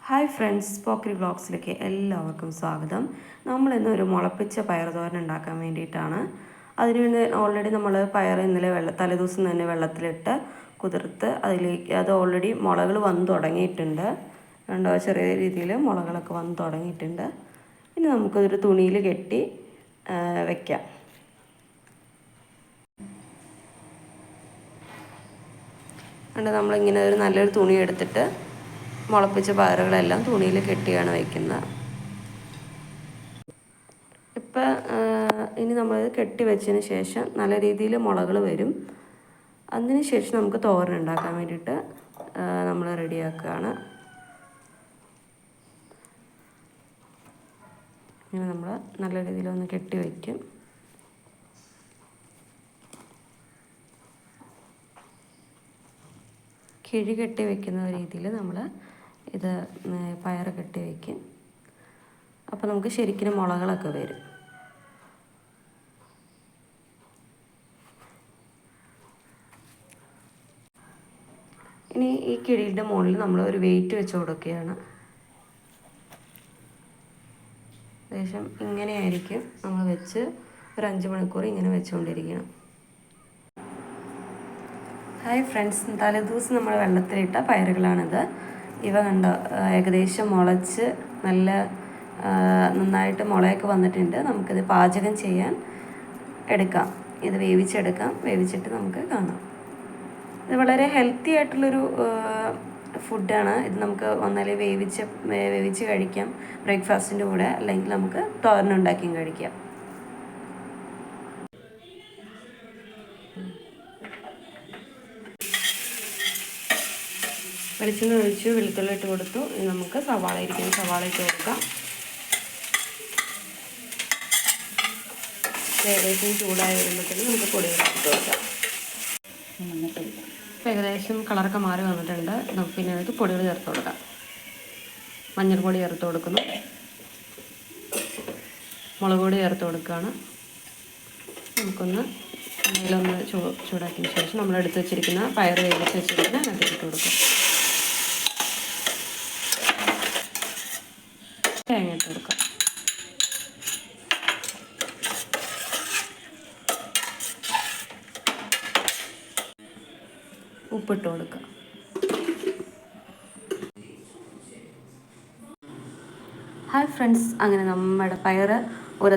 Hi friends, പോക്കറി വ്ളോഗ്സിലേക്ക് എല്ലാവർക്കും സ്വാഗതം. നമ്മളിന്ന് ഒരു മുളപ്പിച്ച പയർ തോരൻ ഉണ്ടാക്കാൻ വേണ്ടിയിട്ടാണ്. അതിന് ഓൾറെഡി നമ്മൾ പയർ ഇന്നലെ തലേദിവസം തന്നെ വെള്ളത്തിലിട്ട് കുതിർത്ത് അത് ഓൾറെഡി മുളകൾ വന്ന് തുടങ്ങിയിട്ടുണ്ട്. കണ്ടോ, ചെറിയ രീതിയിൽ മുളകളൊക്കെ വന്ന് തുടങ്ങിയിട്ടുണ്ട്. ഇനി നമുക്കൊരു തുണിയിൽ കെട്ടി വയ്ക്കാം. അതുകൊണ്ട് നമ്മളിങ്ങനെ ഒരു നല്ലൊരു തുണി എടുത്തിട്ട് മുളപ്പിച്ച പയറുകളെല്ലാം തുണിയിൽ കെട്ടിയാണ് വയ്ക്കുന്നത്. ഇനി നമ്മൾ കെട്ടി വെച്ചതിന് ശേഷം നല്ല രീതിയിൽ മുളകൾ വരും. അതിന് ശേഷം നമുക്ക് തോരൻ ഉണ്ടാക്കാൻ വേണ്ടിയിട്ട് നമ്മൾ റെഡിയാക്കുകയാണ്. ഇങ്ങനെ നമ്മൾ നല്ല രീതിയിൽ ഒന്ന് കെട്ടി വയ്ക്കും. കിഴി കെട്ടി വയ്ക്കുന്ന രീതിയിൽ നമ്മൾ ഇത് പയർ കെട്ടി വയ്ക്കും. അപ്പോൾ നമുക്ക് ശരിക്കും മുളകളൊക്കെ വരും. ഇനി ഈ കിഴിയുടെ മുകളിൽ നമ്മൾ ഒരു വെയിറ്റ് വെച്ച് കൊടുക്കുകയാണ്. ഏകദേശം ഇങ്ങനെയായിരിക്കും നമ്മൾ വെച്ച് ഒരു 5 മണിക്കൂർ ഇങ്ങനെ വെച്ചുകൊണ്ടിരിക്കണം. ഹായ് ഫ്രണ്ട്സ്, തലേദിവസം നമ്മൾ വെള്ളത്തിലിട്ട പയറുകളാണിത്. ഇവ കണ്ടോ, ഏകദേശം മുളച്ച് നല്ല നന്നായിട്ട് മുളയൊക്കെ വന്നിട്ടുണ്ട്. നമുക്കിത് പാചകം ചെയ്യാൻ എടുക്കാം. ഇത് വേവിച്ചെടുക്കാം. വേവിച്ചിട്ട് നമുക്ക് കാണാം. ഇത് വളരെ ഹെൽത്തി ആയിട്ടുള്ളൊരു ഫുഡാണ്. ഇത് നമുക്ക് ഒന്നാല് വേവിച്ച് കഴിക്കാം ബ്രേക്ക്ഫാസ്റ്റിൻ്റെ കൂടെ, അല്ലെങ്കിൽ നമുക്ക് തോരനുണ്ടാക്കിയും കഴിക്കാം. വെളിച്ചെണ്ണ ഒഴിച്ചു, വെളുത്തുള്ളി ഇട്ട് കൊടുത്തു. ഇനി നമുക്ക് സവാള ഇട്ട് കൊടുക്കാം. ഏകദേശം ചൂടായി വരുമ്പോഴത്തേക്കും നമുക്ക് പൊടികൾ ഇട്ട് കൊടുക്കാം. ഇപ്പോൾ ഏകദേശം കളറൊക്കെ മാറി വന്നിട്ടുണ്ട്. നമുക്ക് പിന്നെ അതിലേക്ക് പൊടികൾ ചേർത്ത് കൊടുക്കാം. മഞ്ഞൾപ്പൊടി ചേർത്ത് കൊടുക്കുന്നു. മുളക് പൊടി ചേർത്ത് കൊടുക്കുകയാണ്. നമുക്കൊന്ന് എണ്ണയിലൊന്ന് ചൂടാക്കിയതിന് ശേഷം നമ്മൾ എടുത്ത് വെച്ചിരിക്കുന്ന പയർ വേവിച്ച് വെച്ചിരിക്കുന്ന അതിലേക്ക് ഇട്ട് കൊടുക്കും. തേങ്ങ ഇട്ട് കൊടുക്കാം. ഉപ്പിട്ട് കൊടുക്കുക. ഹായ് ഫ്രണ്ട്സ്, അങ്ങനെ നമ്മുടെ പയർ ഒരു